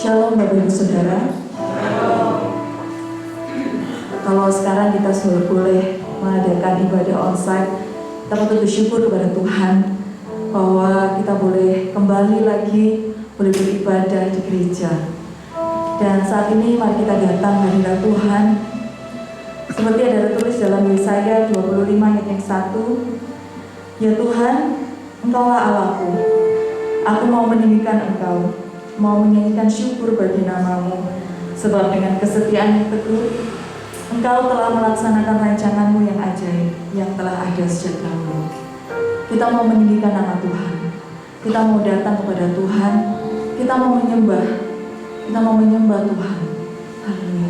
Shalom Bapak Ibu Saudara. Kalau sekarang kita sudah boleh mengadakan ibadah onsite, kita patut bersyukur kepada Tuhan bahwa kita boleh kembali lagi boleh beribadah di gereja. Dan saat ini mari kita datang hadirat Tuhan. Seperti ada tertulis dalam Yesaya 25 ayat yang 1, ya Tuhan, Engkaulah Allahku, aku mau meninggikan Engkau, mau menyanyikan syukur bagi nama-Mu, sebab dengan kesetiaan yang teguh Engkau telah melaksanakan rancangan-Mu yang ajaib, yang telah ada sejak dahulu. Kita mau meninggikan nama Tuhan, kita mau datang kepada Tuhan, kita mau menyembah Tuhan. Haleluya.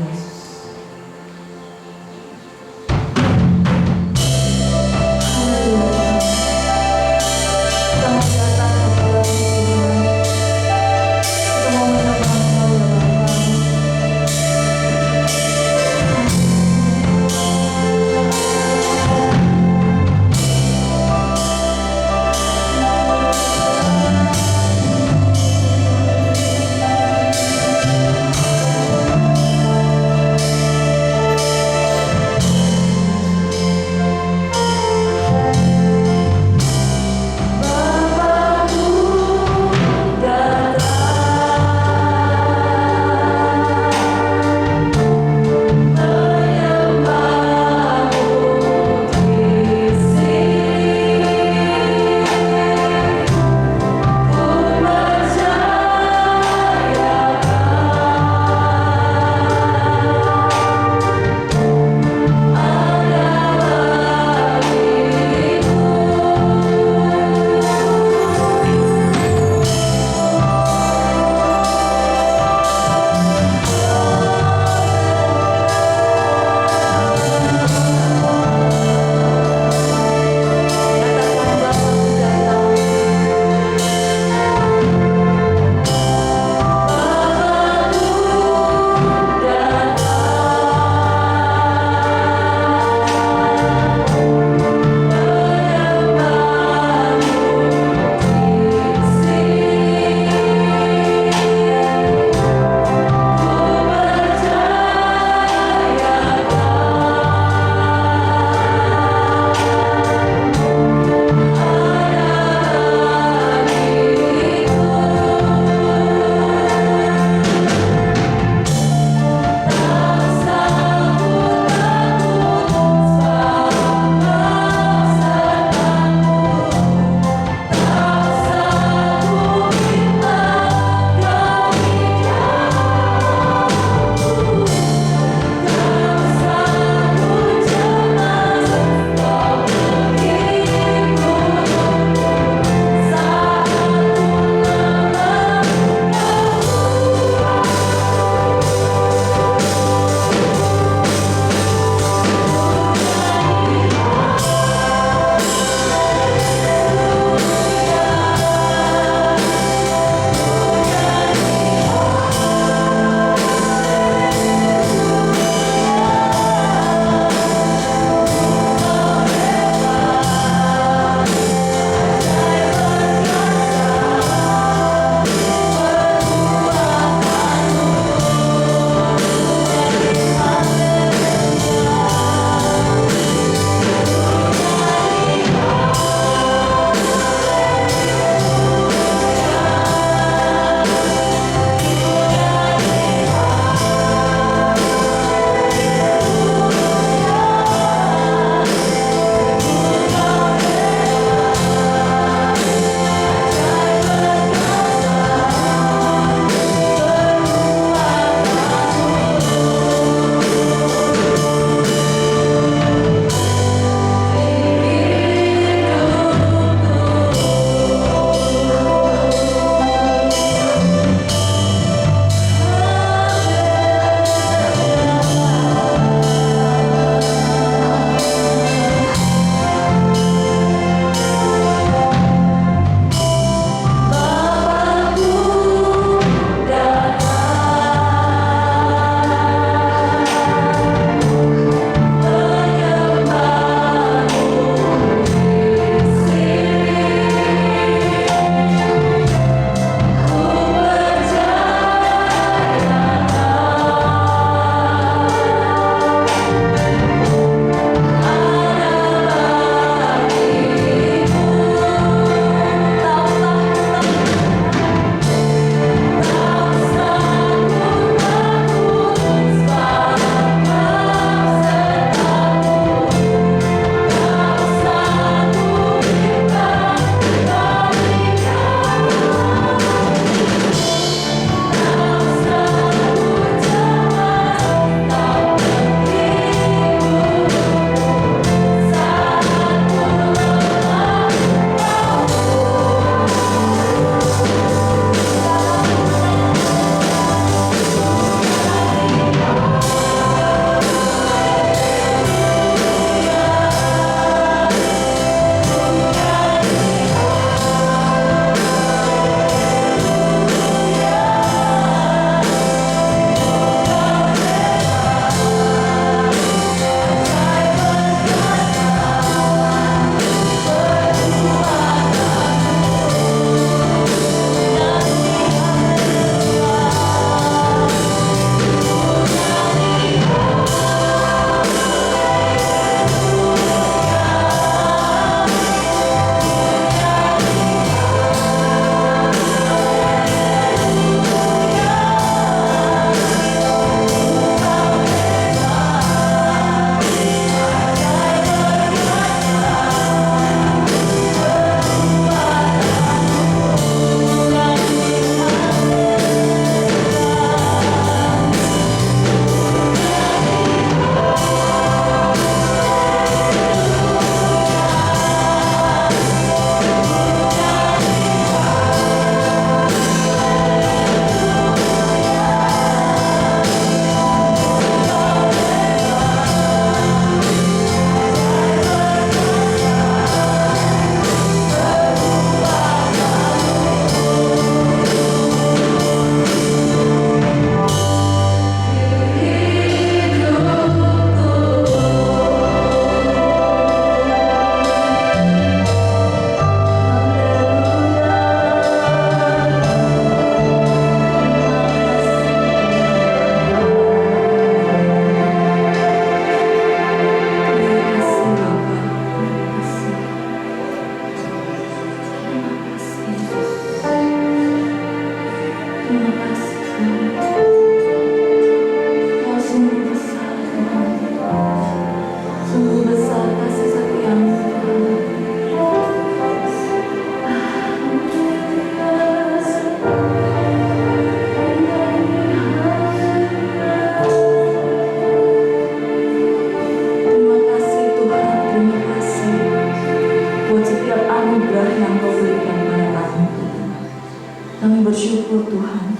Kami bersyukur Tuhan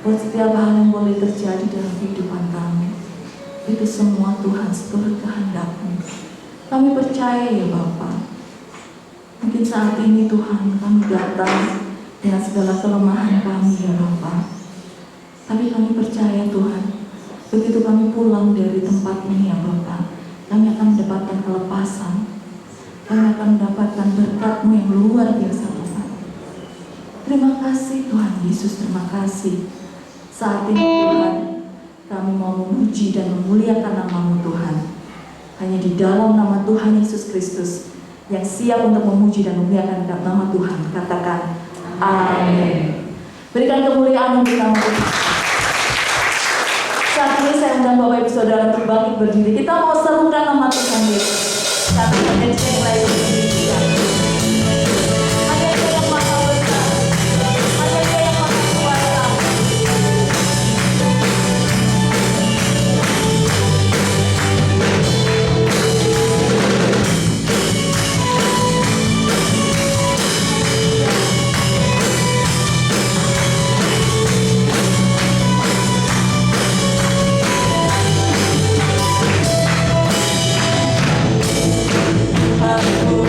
buat setiap hal yang boleh terjadi dalam kehidupan kami. Itu semua Tuhan seturut kehendak-Mu. Kami percaya ya Bapa. Mungkin saat ini Tuhan kami datang dengan segala kelemahan kami ya Bapa. Tapi kami percaya Tuhan, begitu kami pulang dari tempat ini ya Bapa, kami akan mendapatkan kelepasan. Kami akan mendapatkan berkat-Mu yang luar biasa Tuhan. Terima kasih Tuhan Yesus, terima kasih. Saat ini Tuhan, kami mau memuji dan memuliakan nama-Mu Tuhan. Hanya di dalam nama Tuhan Yesus Kristus yang siap untuk memuji dan memuliakan nama Tuhan, katakan amin. Berikan kemuliaan untuk nama Tuhan. Saat ini saya undang Bapak Ibu Saudara untuk bangkit berdiri. Kita mau serukan nama Tuhan Yesus. Saat ini ada yang lain berdiri. Hanya Dia yang maha besar, hanya Dia yang maha kuasa. Aku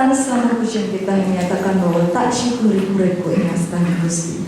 menyatakan sama pujian kita yang menyatakan bahwa tak syukuri uripku ing astana Gusti.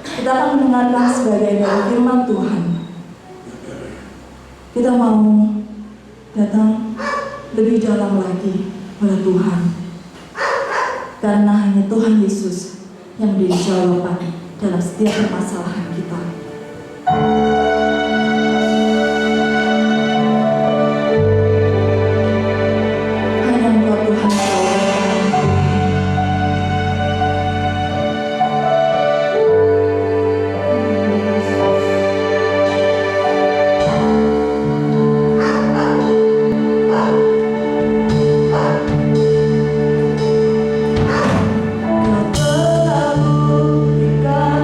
kita akan mendengarkan sebagian dari firman Tuhan. Kita mau datang lebih dalam lagi pada Tuhan, karena hanya Tuhan Yesus yang menjadi jawaban dalam setiap permasalahan kita. Hanya Engkau Tuhan jawaban. Kau telah buktikan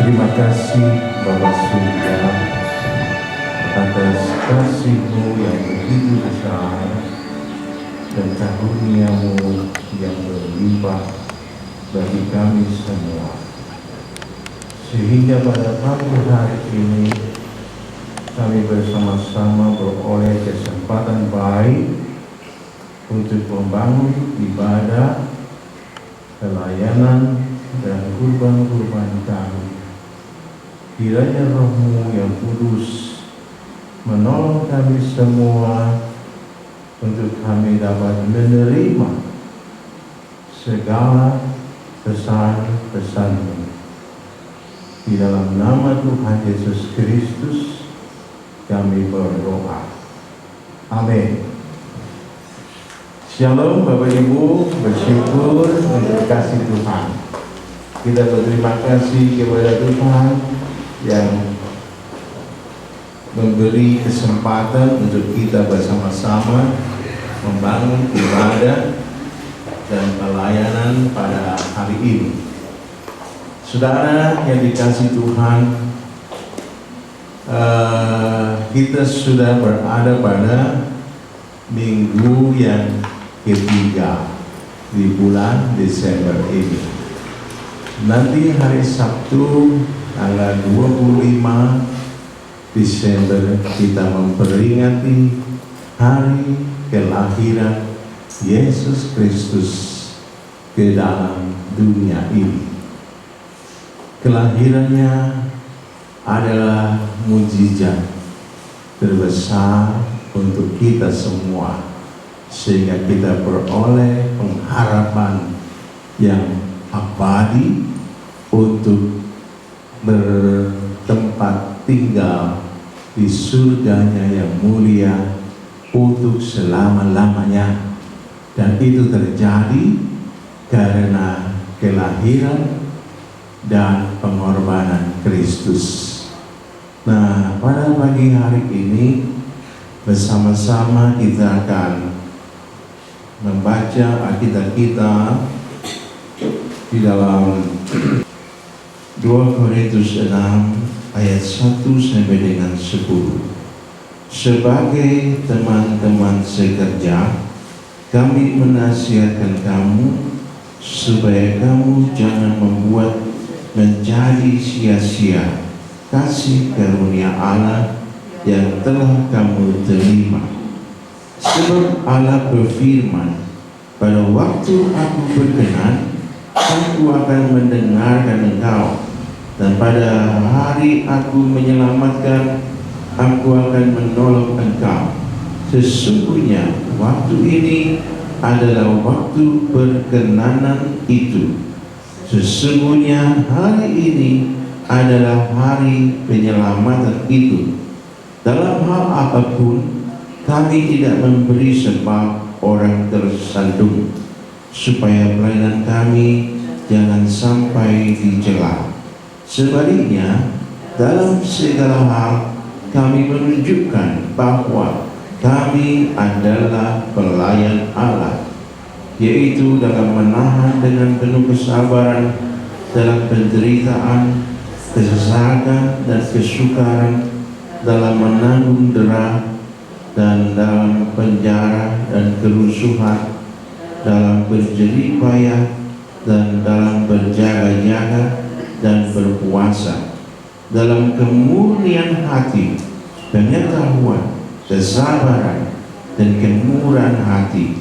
Terima kasih Bapa Surga atas kasih-Mu yang begitu besar dan karunia-Mu yang berlimpah bagi kami semua. Sehingga pada pagi hari ini kami bersama-sama beroleh kesempatan baik untuk membangun ibadah, pelayanan, dan kurban-kurban kami. Kiranya Roh-Mu yang kudus menolong kami semua untuk kami dapat menerima segala pesan-pesan-Mu. Di dalam nama Tuhan Yesus Kristus kami berdoa. Amin. Shalom Bapak Ibu, bersyukur untuk kasih Tuhan. Kita berterima kasih kepada Tuhan yang memberi kesempatan untuk kita bersama-sama membangun ibadah dan pelayanan pada hari ini. Saudara yang dikasihi Tuhan, kita sudah berada pada minggu yang ketiga di bulan Desember ini. Nanti hari Sabtu tanggal 25 Desember kita memperingati hari kelahiran Yesus Kristus ke dalam dunia ini. Kelahirannya adalah mukjizat terbesar untuk kita semua, sehingga kita beroleh pengharapan yang abadi untuk bertempat tinggal di surganya yang mulia untuk selama-lamanya. Dan itu terjadi karena kelahiran dan pengorbanan Kristus. Nah, pada pagi hari ini bersama-sama kita akan membaca Alkitab kita di dalam 2 Korintus 6 ayat 1 sampai dengan 10. Sebagai teman-teman sekerja, kami menasihatkan kamu supaya kamu jangan membuat menjadi sia-sia kasih karunia Allah yang telah kamu terima. Sebab Allah berfirman, pada waktu aku berkenan, aku akan mendengarkan engkau, dan pada hari aku menyelamatkan, aku akan menolong engkau. Sesungguhnya waktu ini adalah waktu perkenanan itu. Sesungguhnya hari ini adalah hari penyelamatan itu. Dalam hal apapun, kami tidak memberi sebab orang tersandung, supaya pelayanan kami jangan sampai dicela. Sebaliknya, dalam segala hal kami menunjukkan bahwa kami adalah pelayan Allah, yaitu dalam menahan dengan penuh kesabaran dalam penderitaan, kesesakan dan kesukaran, dalam menanggung dera dan dalam penjara dan kerusuhan, dalam berjerih payah dan dalam berjaga-jaga dan berpuasa, dalam kemurnian hati, pengetahuan, kesabaran dan kemurahan hati,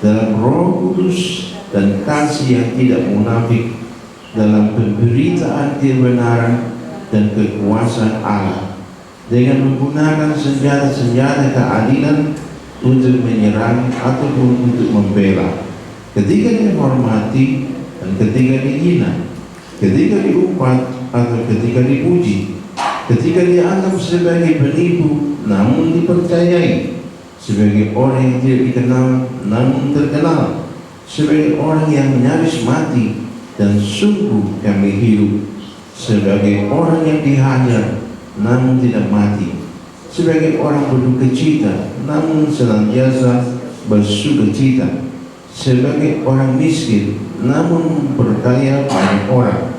dalam Roh Kudus dan kasih yang tidak munafik, dalam pemberitaan kebenaran dan kekuasaan Allah, dengan menggunakan senjata-senjata keadilan untuk menyerang ataupun untuk membela, ketika dihormati dan ketika dihina, ketika diumpat atau ketika dipuji, ketika dianggap sebagai penipu namun dipercayai, sebagai orang yang tidak dikenal namun terkenal, sebagai orang yang nyaris mati dan sungguh kami hidup, sebagai orang yang dihajar namun tidak mati, sebagai orang berduka cita namun senantiasa bersukacita, sebagai orang miskin namun berkaya banyak orang,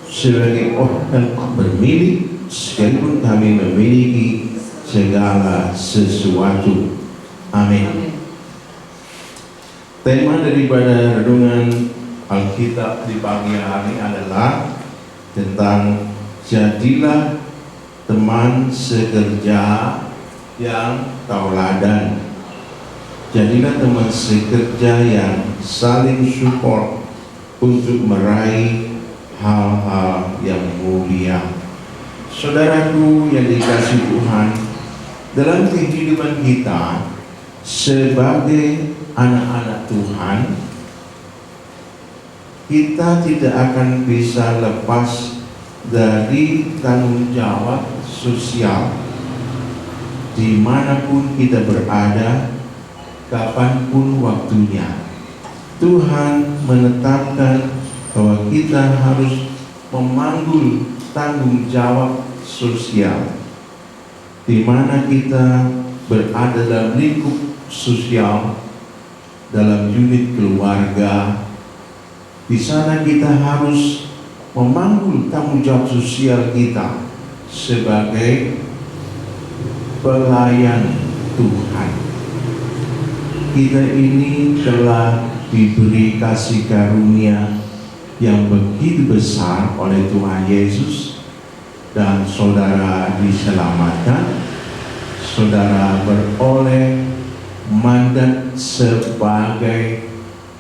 sebagai orang bermilik, sekalipun kami memiliki segala sesuatu. Amin. Tema daripada renungan Alkitab di pagi hari adalah tentang jadilah teman sekerja yang tauladan. Jadilah teman sekerja yang saling support untuk meraih hal-hal yang mulia. Saudaraku yang dikasihi Tuhan, dalam kehidupan kita sebagai anak-anak Tuhan, kita tidak akan bisa lepas dari tanggung jawab sosial dimanapun kita berada, kapanpun waktunya. Tuhan menetapkan bahwa kita harus memanggul tanggung jawab sosial, di mana kita berada dalam lingkup sosial, dalam unit keluarga. Di sana kita harus memanggul tanggung jawab sosial kita sebagai pelayan Tuhan. Kita ini telah diberi kasih karunia yang begitu besar oleh Tuhan Yesus, dan saudara diselamatkan, saudara beroleh mandat sebagai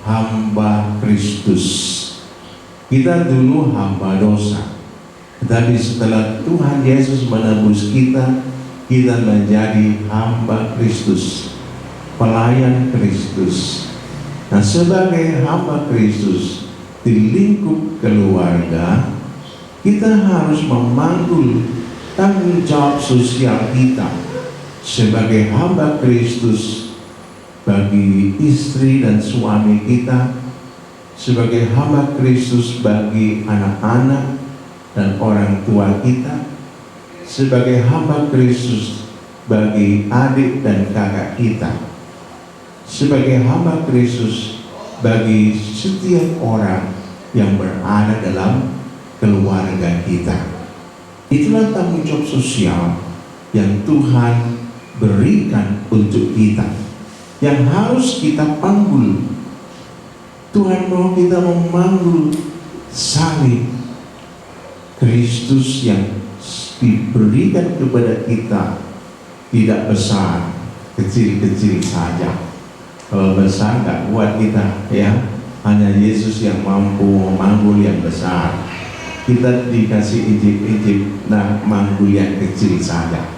hamba Kristus. Kita dulu hamba dosa, tetapi setelah Tuhan Yesus menebus kita, kita menjadi hamba Kristus, pelayan Kristus. Nah, sebagai hamba Kristus di lingkup keluarga, kita harus memanggul tanggung jawab sosial kita sebagai hamba Kristus bagi istri dan suami kita, sebagai hamba Kristus bagi anak-anak dan orang tua kita, sebagai hamba Kristus bagi adik dan kakak kita, sebagai hamba Kristus bagi setiap orang yang berada dalam keluarga kita. Itulah tanggung jawab sosial yang Tuhan berikan untuk kita, yang harus kita panggul. Tuhan mau kita memanggul salib Kristus yang diberikan kepada kita, tidak besar, kecil-kecil saja. Kalau besar gak kuat kita, ya. Hanya Yesus yang mampu memanggul yang besar. Kita dikasih ijib-ijib, nah manggul yang kecil saja.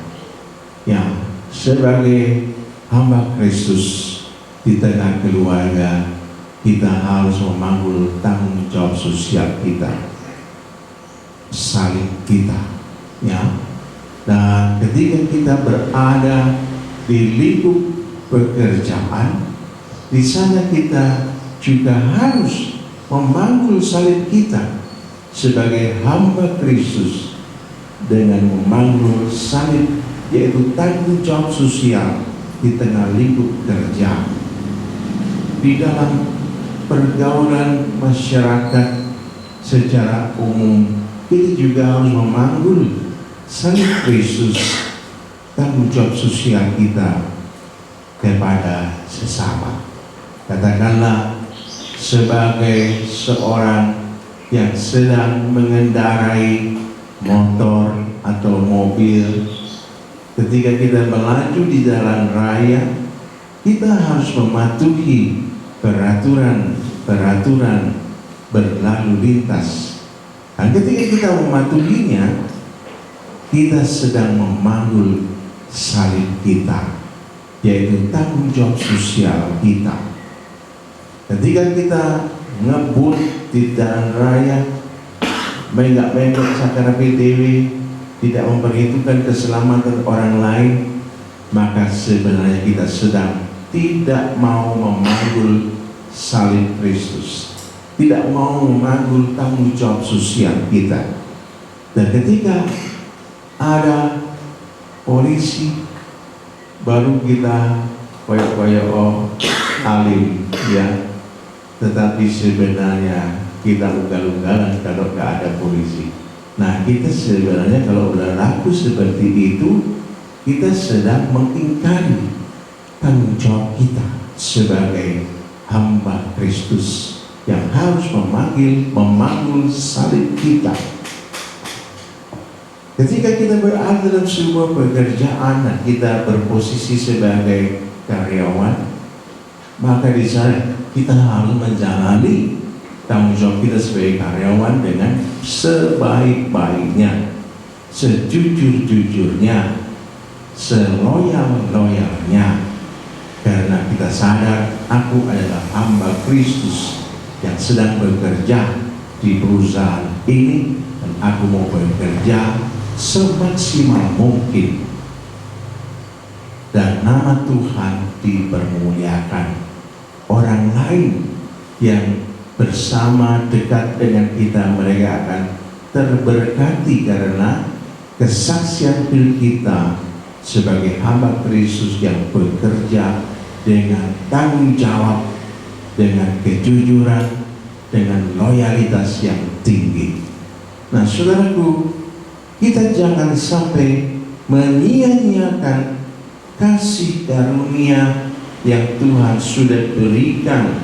Ya, sebagai hamba Kristus di tengah keluarga, kita harus memanggul tanggung jawab sosial kita, salib kita, ya. Dan ketika kita berada di lingkup pekerjaan, di sana kita juga harus memanggul salib kita sebagai hamba Kristus dengan memanggul salib, yaitu tanggung jawab sosial di tengah lingkup kerja. Di dalam pergaulan masyarakat secara umum, kita juga harus memanggul salib Kristus, tanggung jawab sosial kita kepada sesama. Katakanlah, sebagai seorang yang sedang mengendarai motor atau mobil, ketika kita melaju di jalan raya, kita harus mematuhi peraturan berlalu lintas. Dan ketika kita mematuhinya, kita sedang memanggul salib kita, yaitu tanggung jawab sosial kita. Ketika kita ngebut di jalan raya, menggak-menggak sakara PTW, tidak memperhitungkan keselamatan orang lain, maka sebenarnya kita sedang tidak mau memanggul salib Kristus, tidak mau memanggul tanggung jawab sosial kita. Dan ketika ada polisi, baru kita koyok-koyok alim, ya. Tetapi sebenarnya kita ugal-ugalan kalau nggak ada polisi. Nah, kita sebenarnya kalau berlaku seperti itu, kita sedang mengingkari tanggung jawab kita sebagai hamba Kristus yang harus memanggul salib kita. Ketika kita berada dalam sebuah pekerjaan dan kita berposisi sebagai karyawan, maka di sana kita harus menjalani tanggung jawab kita sebagai karyawan dengan sebaik-baiknya, sejujur-jujurnya, seloyal-loyalnya, karena kita sadar aku adalah hamba Kristus yang sedang bekerja di perusahaan ini, dan aku mau bekerja semaksimal mungkin dan nama Tuhan dipermuliakan. Orang lain yang bersama dekat dengan kita, mereka akan terberkati karena kesaksian kita sebagai hamba Kristus yang bekerja dengan tanggung jawab, dengan kejujuran, dengan loyalitas yang tinggi. Nah, saudaraku, kita jangan sampai menyia-nyiakan kasih karunia yang Tuhan sudah berikan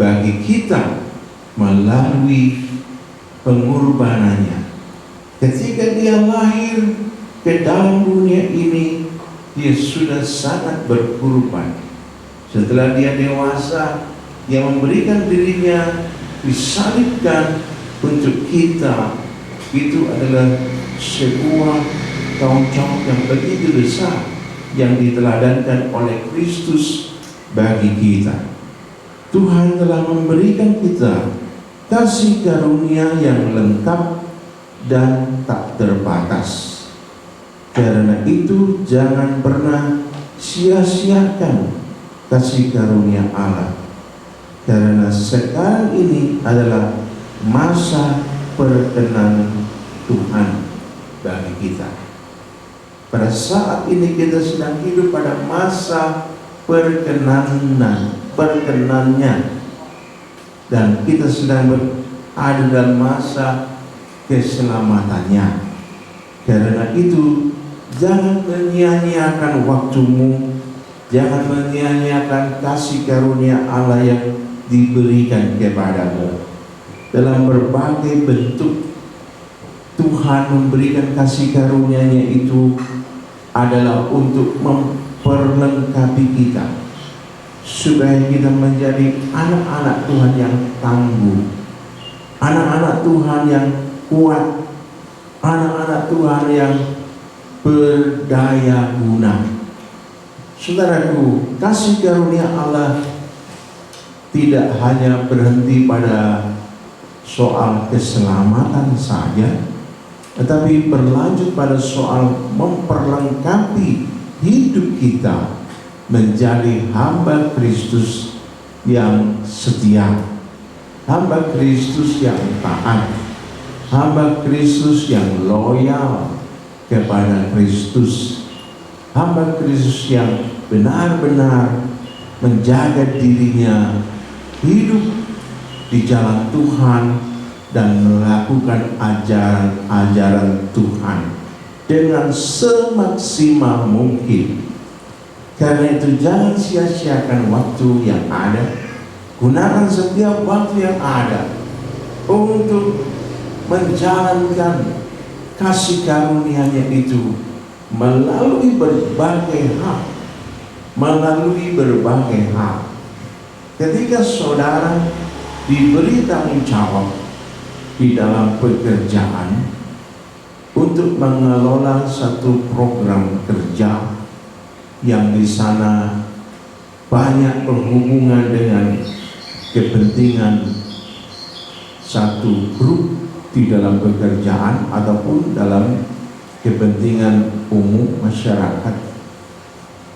bagi kita melalui pengorbanannya. Ketika dia lahir ke dalam dunia ini, dia sudah sangat berkorban. Setelah dia dewasa, dia memberikan dirinya disalibkan untuk kita. Itu adalah sebuah tanggung jawab yang begitu besar yang diteladankan oleh Kristus bagi kita. Tuhan telah memberikan kita kasih karunia yang lengkap dan tak terbatas. Karena itu jangan pernah sia-siakan kasih karunia Allah. Karena sekarang ini adalah masa perkenan Tuhan bagi kita. Pada saat ini kita sedang hidup pada masa perkenannya, dan kita sedang berada dalam masa keselamatannya. Karena itu jangan menyia-nyiakan waktumu, jangan menyia-nyiakan kasih karunia Allah yang diberikan kepadamu. Dalam berbagai bentuk Tuhan memberikan kasih karunia-Nya itu adalah untuk memperlengkapi kita, supaya kita menjadi anak-anak Tuhan yang tangguh, anak-anak Tuhan yang kuat, anak-anak Tuhan yang berdaya guna. Saudaraku, kasih karunia Allah tidak hanya berhenti pada soal keselamatan saja, tetapi berlanjut pada soal memperlengkapi hidup kita menjadi hamba Kristus yang setia, hamba Kristus yang taat, hamba Kristus yang loyal kepada Kristus, hamba Kristus yang benar-benar menjaga dirinya hidup di jalan Tuhan dan melakukan ajaran-ajaran Tuhan dengan semaksimal mungkin. Karena itu jangan sia-siakan waktu yang ada. Gunakan setiap waktu yang ada untuk menjalankan kasih karunia-Nya itu melalui berbagai hal. Ketika saudara diberi tanggung jawab di dalam pekerjaan untuk mengelola satu program kerja yang di sana banyak berhubungan dengan kepentingan satu grup di dalam pekerjaan ataupun dalam kepentingan umum masyarakat,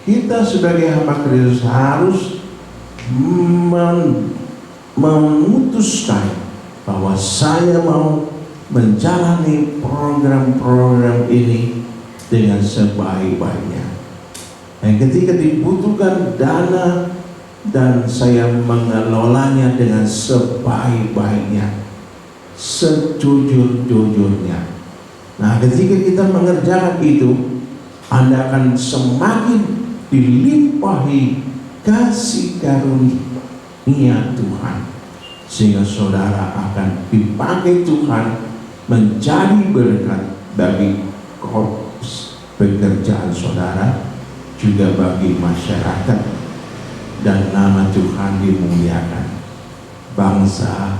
kita sebagai hamba Kristus harus memutuskan bahwa saya mau menjalani program-program ini dengan sebaik-baiknya. Dan ketika dibutuhkan dana dan saya mengelolanya dengan sebaik-baiknya, sejujur-jujurnya. Nah, ketika kita mengerjakan itu, Anda akan semakin dilimpahi kasih karunia Tuhan, sehingga saudara akan dipakai Tuhan menjadi berkat bagi korps pekerjaan saudara, juga bagi masyarakat, dan nama Tuhan dimuliakan. Bangsa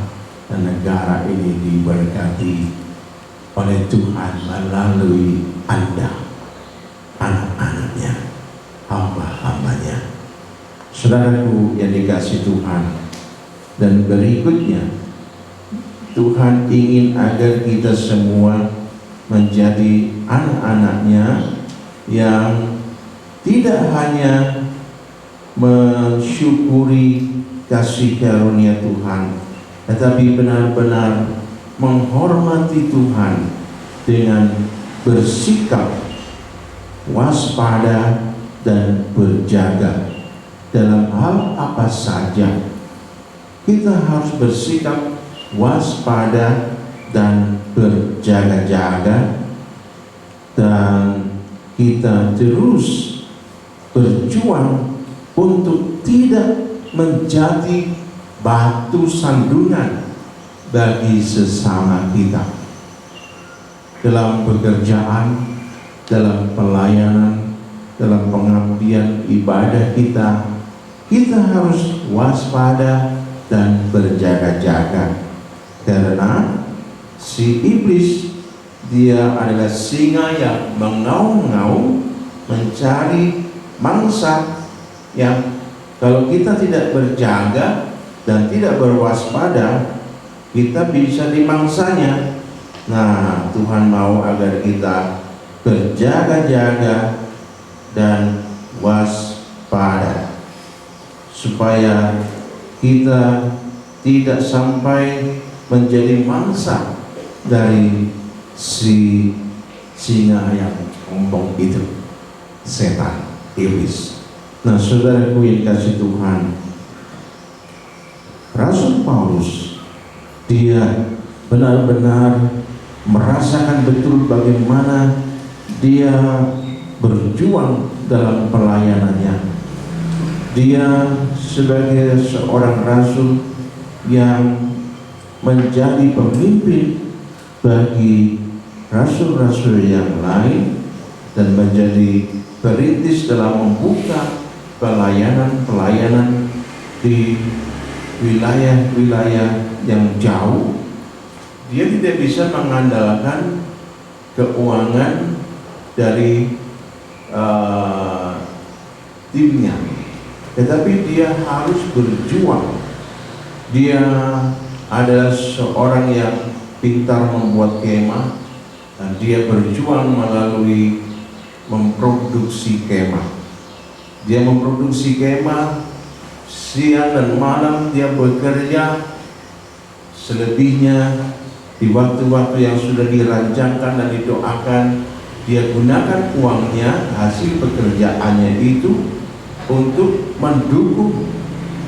dan negara ini diberkati oleh Tuhan melalui Anda, anak-anaknya, hamba-hambanya. Saudaraku yang dikasihi Tuhan, dan berikutnya Tuhan ingin agar kita semua menjadi anak-anaknya yang tidak hanya mensyukuri kasih karunia Tuhan, tetapi benar-benar menghormati Tuhan dengan bersikap waspada dan berjaga dalam hal apa saja. Kita harus bersikap waspada dan berjaga-jaga, dan kita terus berjuang untuk tidak menjadi batu sandungan bagi sesama kita dalam pekerjaan, dalam pelayanan, dalam pengabdian ibadah kita. Kita harus waspada dan berjaga-jaga, karena si iblis, dia adalah singa yang mengaum-ngaum mencari mangsa, yang kalau kita tidak berjaga dan tidak berwaspada, kita bisa dimangsanya. Nah, Tuhan mau agar kita berjaga-jaga dan waspada, supaya kita tidak sampai menjadi mangsa dari si singa yang sombong itu, setan, iblis. Nah, saudaraku yang kasih Tuhan, Rasul Paulus, dia benar-benar merasakan betul bagaimana dia berjuang dalam pelayanannya. Dia sebagai seorang rasul yang menjadi pemimpin bagi rasul-rasul yang lain, dan menjadi perintis dalam membuka pelayanan-pelayanan di wilayah-wilayah yang jauh. Dia tidak bisa mengandalkan keuangan dari timnya, tetapi dia harus berjuang. Dia adalah seorang yang pintar membuat kemah, dan dia berjuang melalui memproduksi kemah. Dia memproduksi kemah siang dan malam, dia bekerja. Selebihnya di waktu-waktu yang sudah dirancangkan dan didoakan, dia gunakan uangnya, hasil pekerjaannya itu untuk mendukung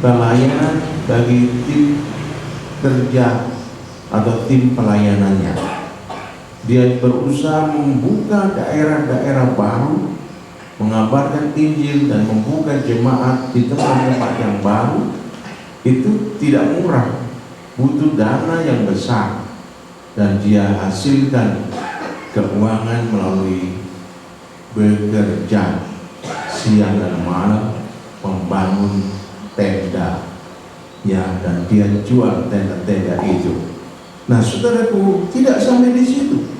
pelayanan bagi tim kerja atau tim pelayanannya. Dia berusaha membuka daerah-daerah baru, mengabarkan Injil dan membuka jemaat di tempat-tempat yang baru. Itu tidak murah, butuh dana yang besar, dan dia hasilkan keuangan melalui bekerja siang dan malam membangun tenda, ya, dan dia jual tenda-tenda itu. Nah, saudaraku, tidak sampai di situ.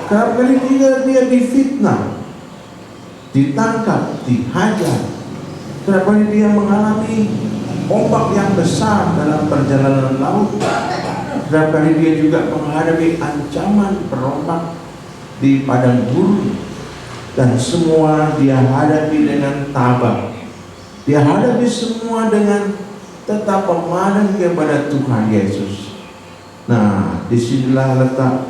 Kerap kali dia difitnah, ditangkap, dihajar. Kerap kali dia mengalami ombak yang besar dalam perjalanan laut. Kerap kali dia juga menghadapi ancaman perombak di padang gurun, dan semua dia hadapi dengan tabah. Dia hadapi semua dengan tetap memadam kepada Tuhan Yesus. Nah, disinilah letak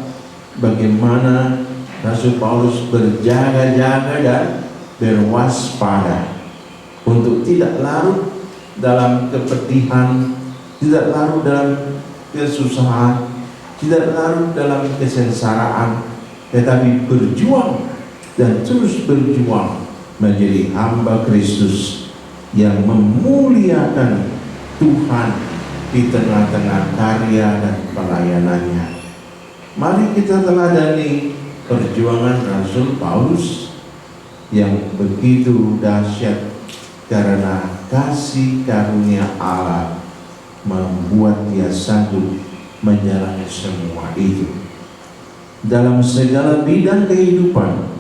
bagaimana Rasul Paulus berjaga-jaga dan berwaspada untuk tidak larut dalam kepedihan, tidak larut dalam kesusahan, tidak larut dalam kesengsaraan, tetapi berjuang dan terus berjuang menjadi hamba Kristus yang memuliakan Tuhan di tengah-tengah karya dan pelayanannya. Mari kita teladani perjuangan Rasul Paulus yang begitu dahsyat, karena kasih karunia Allah membuat dia sanggup menjalani semua itu. Dalam segala bidang kehidupan,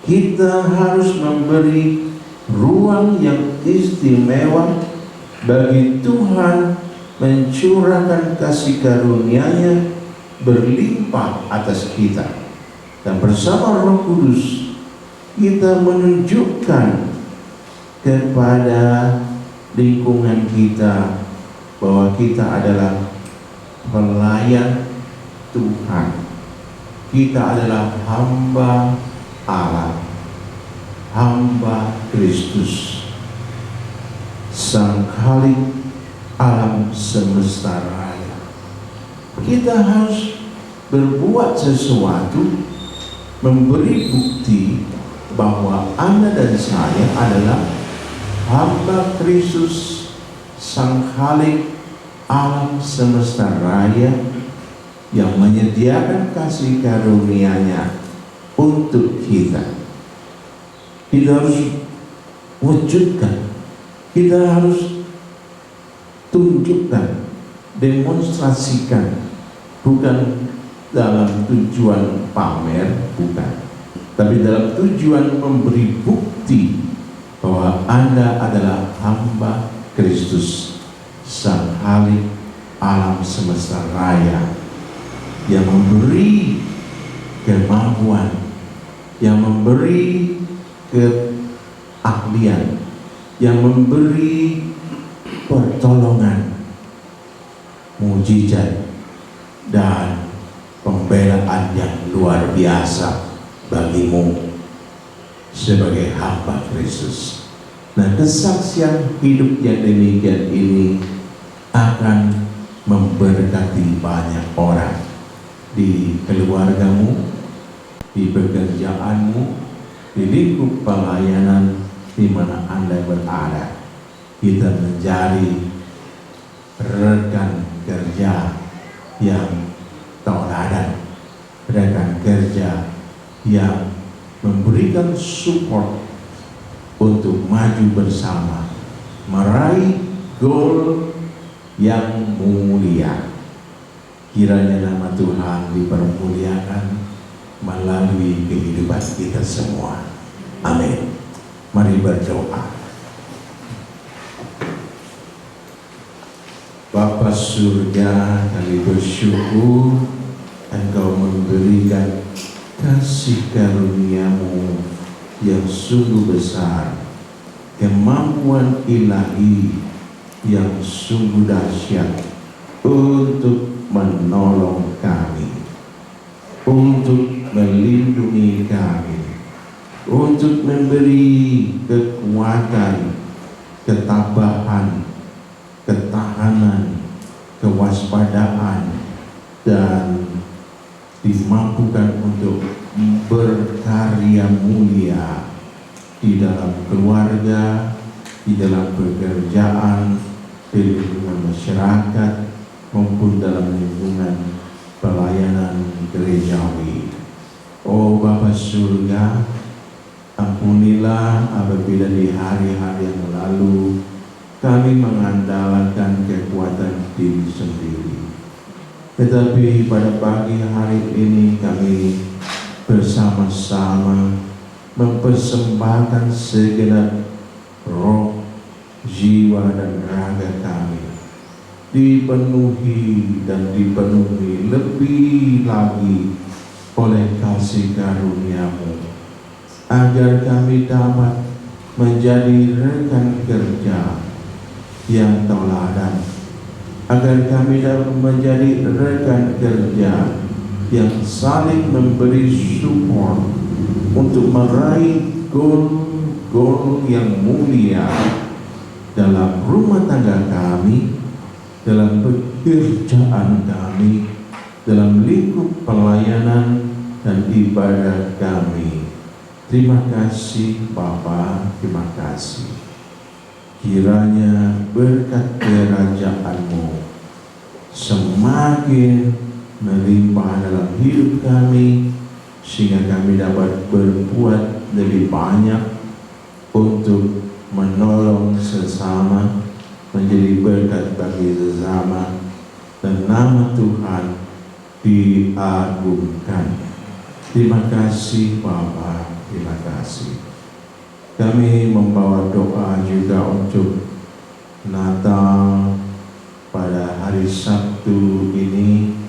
kita harus memberi ruang yang istimewa bagi Tuhan mencurahkan kasih karunia-Nya berlimpah atas kita. Dan bersama Roh Kudus kita menunjukkan kepada lingkungan kita bahwa kita adalah pelayan Tuhan. Kita adalah hamba Allah, hamba Kristus, Sang Khalik alam semesta raya. Kita harus berbuat sesuatu, memberi bukti bahwa Anda dan saya adalah hamba Kristus, Sang Khalik alam semesta raya, yang menyediakan kasih karunia-Nya untuk kita. Kita harus wujudkan, kita harus tunjukkan, demonstrasikan, bukan dalam tujuan pamer, bukan, tapi dalam tujuan memberi bukti bahwa Anda adalah hamba Kristus, Sang Khalik alam semesta raya, yang memberi kemampuan, yang memberi keahlian, yang memberi pertolongan, mujizat, dan pembelaan yang luar biasa bagimu sebagai hamba Kristus. Nah, kesaksian hidup yang demikian ini akan memberkati banyak orang di keluargamu, di pekerjaanmu, di lingkup pelayanan di mana Anda berada. Kita menjadi rekan kerja yang tauladan, rekan kerja yang memberikan support untuk maju bersama, meraih goal yang mulia. Kiranya nama Tuhan dipermuliakan melalui kehidupan kita semua. Amin. Mari berdoa. Bapa surga, kami bersyukur Engkau memberikan kasih karunia-Mu yang sungguh besar, kemampuan ilahi yang sungguh dahsyat untuk menolong kami, untuk melindungi kami, untuk memberi kekuatan, ketabahan, ketahanan, kewaspadaan, dan dimampukan untuk berkarya mulia di dalam keluarga, di dalam pekerjaan, di lingkungan masyarakat, maupun dalam lingkungan pelayanan gerejawi. Oh Bapa surga, ampunilah apabila di hari-hari yang lalu kami mengandalkan kekuatan diri sendiri. Tetapi pada pagi hari ini kami bersama-sama mempersembahkan segenap roh, jiwa, dan raga kami, dipenuhi dan dipenuhi lebih lagi oleh kasih karunia-Mu, agar kami dapat menjadi rekan kerja yang tauladan, agar kami dapat menjadi rekan kerja yang saling memberi support untuk meraih goal yang mulia dalam rumah tangga kami, dalam pekerjaan kami, dalam lingkup pelayanan dan ibadah kami. Terima kasih Bapa, terima kasih. Kiranya berkat kerajaan-Mu semakin melimpah dalam hidup kami, sehingga kami dapat berbuat lebih banyak untuk menolong sesama, menjadi berkat bagi sesama, dan nama Tuhan diagungkan. Terima kasih Bapa, terima kasih. Kami membawa doa juga untuk Natal pada hari Sabtu ini,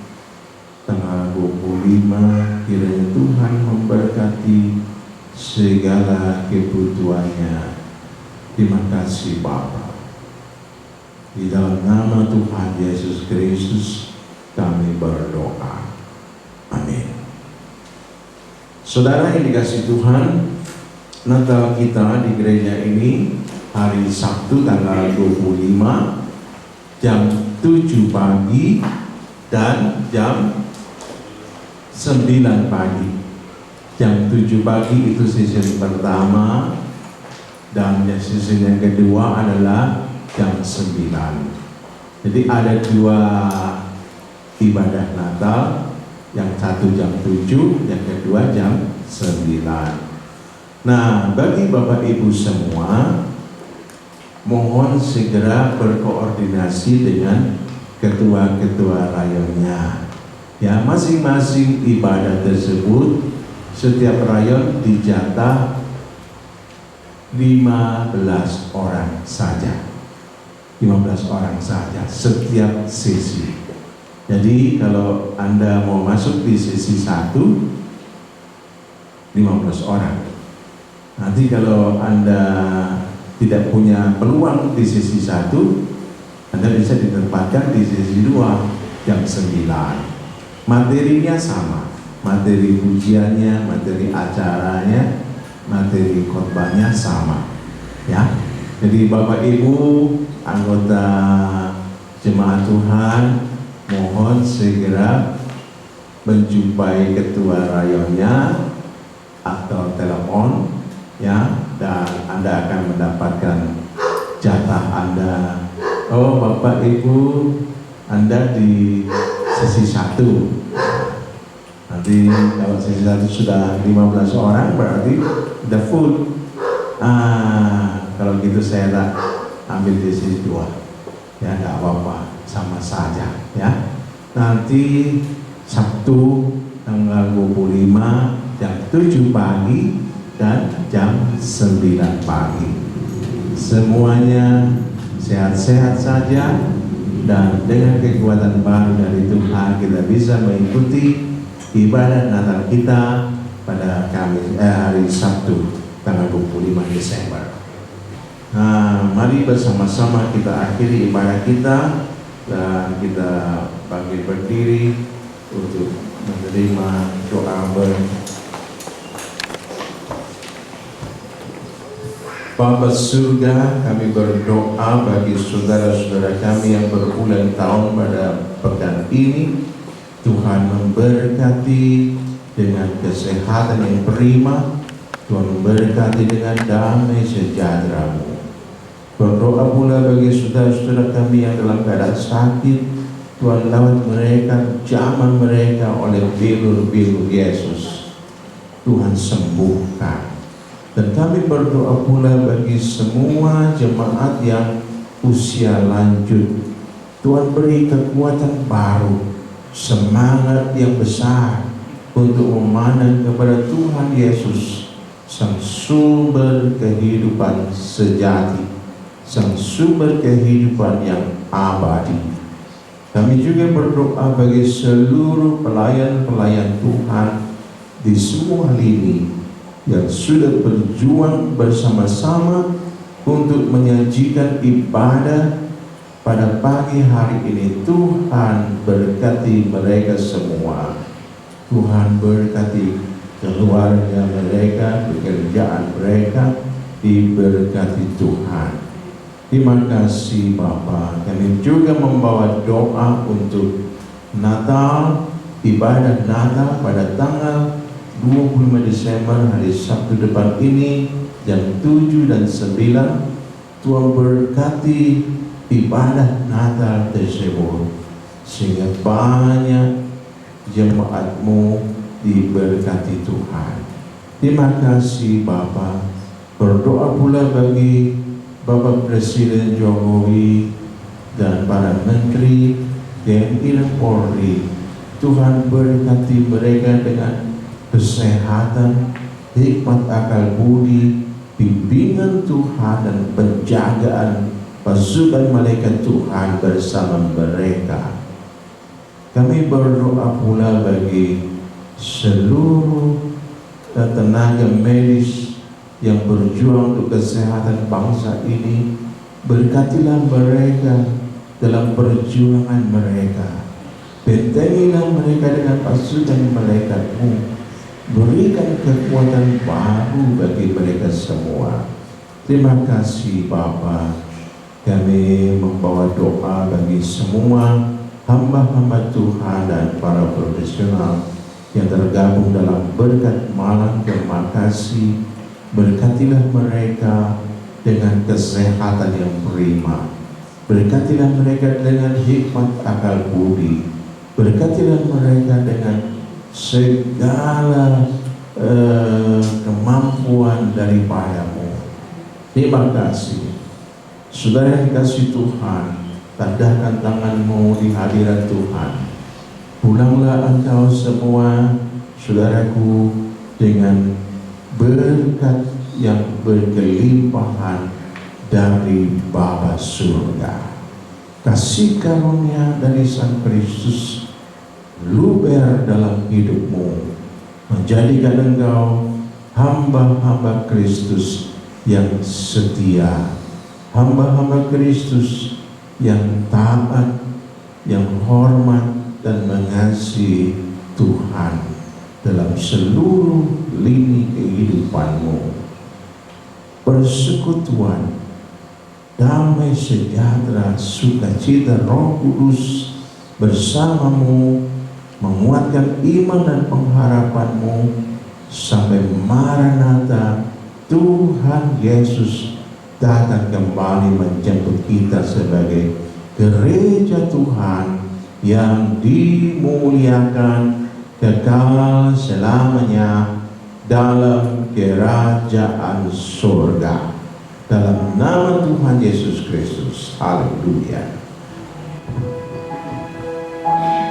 tanggal 25. Kiranya Tuhan memberkati segala kebutuhannya. Terima kasih Bapa. Di dalam nama Tuhan Yesus Kristus kami berdoa. Amin. Saudara yang dikasihi Tuhan, Natal kita di gereja ini hari Sabtu tanggal 25 jam 7 pagi dan jam 9 pagi. Jam 7 pagi itu sesi pertama, dan sesi yang kedua adalah jam 9. Jadi ada dua ibadah Natal, yang satu jam 7, yang kedua jam 9. Nah, bagi Bapak Ibu semua, mohon segera berkoordinasi dengan ketua-ketua rayonnya. Ya, masing-masing ibadah tersebut, setiap rayon dijatah 15 orang saja. 15 orang saja setiap sesi. Jadi kalau Anda mau masuk di sesi 1, 15 orang. Nanti kalau Anda tidak punya peluang di sesi 1, Anda bisa ditempatkan di sesi 2 jam 9. Materinya sama, materi pujiannya, materi acaranya, materi khotbahnya sama. Ya. Jadi Bapak Ibu anggota jemaat Tuhan, mohon segera menjumpai ketua rayonnya atau telepon, ya, dan Anda akan mendapatkan jatah Anda. Oh Bapak Ibu, Anda di sesi 1. Nanti kalau sesi 1 sudah 15 orang berarti udah full. Kalau gitu saya tak ambil di sesi 2. Ya nggak apa-apa, sama saja ya. Nanti Sabtu tanggal 25 jam 7 pagi dan jam 9 pagi. Semuanya sehat-sehat saja, dan dengan kekuatan baru dari Tuhan kita bisa mengikuti ibadah Natal kita pada hari Sabtu tanggal 25 Desember. Nah, mari bersama-sama kita akhiri ibadah kita dan kita bangkit berdiri untuk menerima doa Bapa surga, kami berdoa bagi saudara-saudara kami yang berulang tahun pada pekan ini. Tuhan memberkati dengan kesehatan yang prima, Tuhan memberkati dengan damai sejahtera-Mu. Berdoa pula bagi saudara-saudara kami yang dalam keadaan sakit, Tuhan lawat mereka, jamah mereka oleh bilur-bilur Yesus. Tuhan sembuhkan. Dan kami berdoa pula bagi semua jemaat yang usia lanjut, Tuhan beri kekuatan baru, semangat yang besar untuk memandang kepada Tuhan Yesus, Sang sumber kehidupan sejati, Sang sumber kehidupan yang abadi. Kami juga berdoa bagi seluruh pelayan-pelayan Tuhan di semua lini yang sudah berjuang bersama-sama untuk menyajikan ibadah pada pagi hari ini. Tuhan berkati mereka semua. Tuhan berkati keluarga mereka, pekerjaan mereka diberkati Tuhan. Terima kasih Bapa. Kami juga membawa doa untuk Natal ibadah Natal pada tanggal 25 Desember hari Sabtu depan ini jam 7 dan 9. Tuhan berkati ibadah Natal tersebut sehingga banyak jemaatmu diberkati Tuhan. Terima kasih Bapak. Berdoa pula bagi Bapak Presiden Jokowi dan para Menteri TNI dan Polri. Tuhan berkati mereka dengan kesehatan, hikmat akal budi, bimbingan Tuhan dan penjagaan pasukan malaikat Tuhan bersama mereka. Kami berdoa pula bagi seluruh tenaga medis yang berjuang untuk kesehatan bangsa ini. Berkatilah mereka dalam perjuangan mereka. Bentengilah mereka dengan pasukan malaikat-Mu. Berikan kekuatan baru bagi mereka semua. Terima kasih Bapa. Kami membawa doa bagi semua hamba-hamba Tuhan dan para profesional yang tergabung dalam berkat malam termakasih. Berkatilah mereka dengan kesehatan yang prima. Berkatilah mereka dengan hikmat akal budi. Berkatilah mereka dengan segala kemampuan daripada-Mu. Terima kasih. Saudara yang dikasihi Tuhan, tandahkan tangan-Mu di hadirat Tuhan. Pulanglah engkau semua, saudaraku, dengan berkat yang berkelimpahan dari Bapa surga. Kasih karunia dari Sang Kristus luber dalam hidupmu, menjadikan engkau hamba-hamba Kristus yang setia, hamba-hamba Kristus yang taat, yang hormat dan mengasihi Tuhan dalam seluruh lini kehidupanmu. Persekutuan, damai sejahtera, sukacita Roh Kudus bersamamu, menguatkan iman dan pengharapanmu sampai Maranatha, Tuhan Yesus datang kembali menjemput kita sebagai gereja Tuhan yang dimuliakan kekal selamanya dalam kerajaan surga. Dalam nama Tuhan Yesus Kristus. Haleluya. Ajaib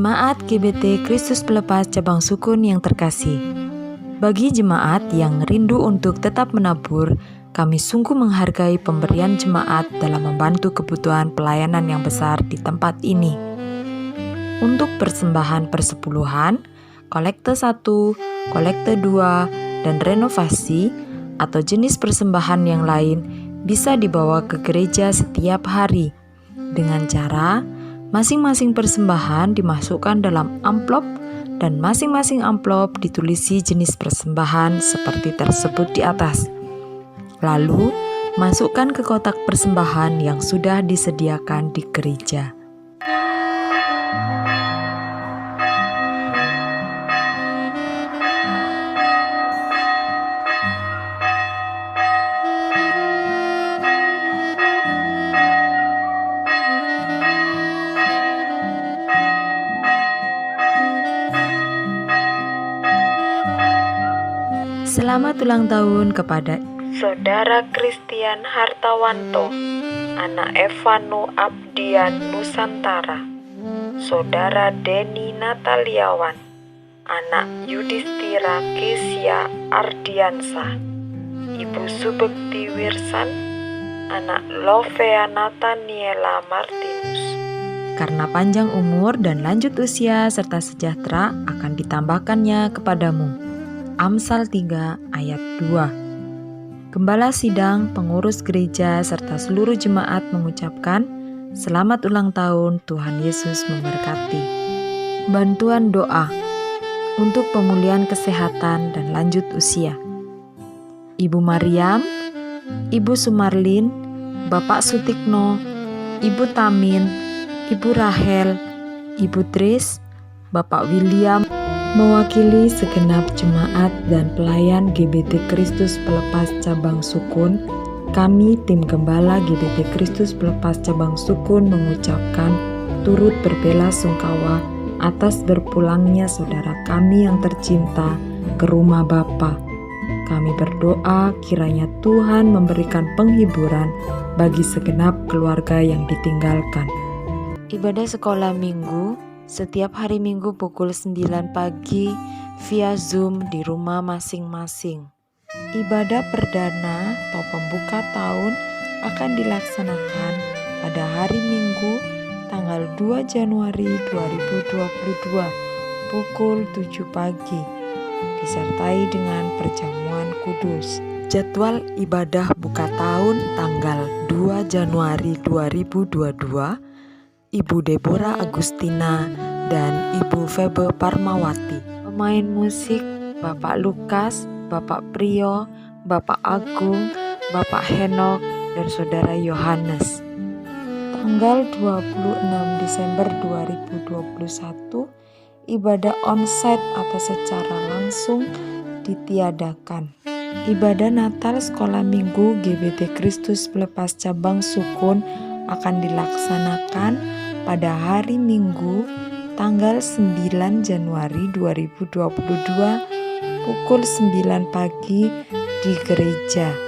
Jemaat GBT Kristus Pelepas Cabang Sukun yang terkasih, bagi jemaat yang rindu untuk tetap menabur, kami sungguh menghargai pemberian jemaat dalam membantu kebutuhan pelayanan yang besar di tempat ini. Untuk persembahan persepuluhan, kolekte 1, kolekte 2, dan renovasi atau jenis persembahan yang lain bisa dibawa ke gereja setiap hari dengan cara masing-masing persembahan dimasukkan dalam amplop dan masing-masing amplop ditulisi jenis persembahan seperti tersebut di atas. Lalu, masukkan ke kotak persembahan yang sudah disediakan di gereja. Selamat ulang tahun kepada Saudara Christian Hartawanto, anak Evanu Abdian Nusantara, Saudara Denny Nataliawan, anak Yudhistira Kesia Ardiansah, Ibu Subekti Wirsan, anak Lovea Nathaniela Martinus. Karena panjang umur dan lanjut usia serta sejahtera akan ditambahkannya kepadamu. Amsal 3 ayat 2. Gembala sidang, pengurus gereja, serta seluruh jemaat mengucapkan selamat ulang tahun, Tuhan Yesus memberkati. Bantuan doa untuk pemulihan kesehatan dan lanjut usia. Ibu Mariam, Ibu Sumarlin, Bapak Sutikno, Ibu Tamin, Ibu Rahel, Ibu Tris, Bapak William, mewakili segenap jemaat dan pelayan GBT Kristus Pelepas Cabang Sukun, kami tim Gembala GBT Kristus Pelepas Cabang Sukun mengucapkan turut berbelasungkawa atas berpulangnya saudara kami yang tercinta ke rumah Bapa. Kami berdoa kiranya Tuhan memberikan penghiburan bagi segenap keluarga yang ditinggalkan. Ibadah sekolah minggu setiap hari Minggu pukul 9 pagi via Zoom di rumah masing-masing. Ibadah perdana atau pembuka tahun akan dilaksanakan pada hari Minggu tanggal 2 Januari 2022 pukul 7 pagi, disertai dengan perjamuan kudus. Jadwal ibadah buka tahun tanggal 2 Januari 2022, Ibu Deborah Agustina dan Ibu Febe Parmawati. Pemain musik Bapak Lukas, Bapak Priyo, Bapak Agung, Bapak Henok, dan Saudara Yohanes. Tanggal 26 Desember 2021, ibadah onsite atau secara langsung ditiadakan. Ibadah Natal Sekolah Minggu GBT Kristus Pelepas Cabang Sukun akan dilaksanakan pada hari Minggu tanggal 9 Januari 2022 pukul 9 pagi di gereja.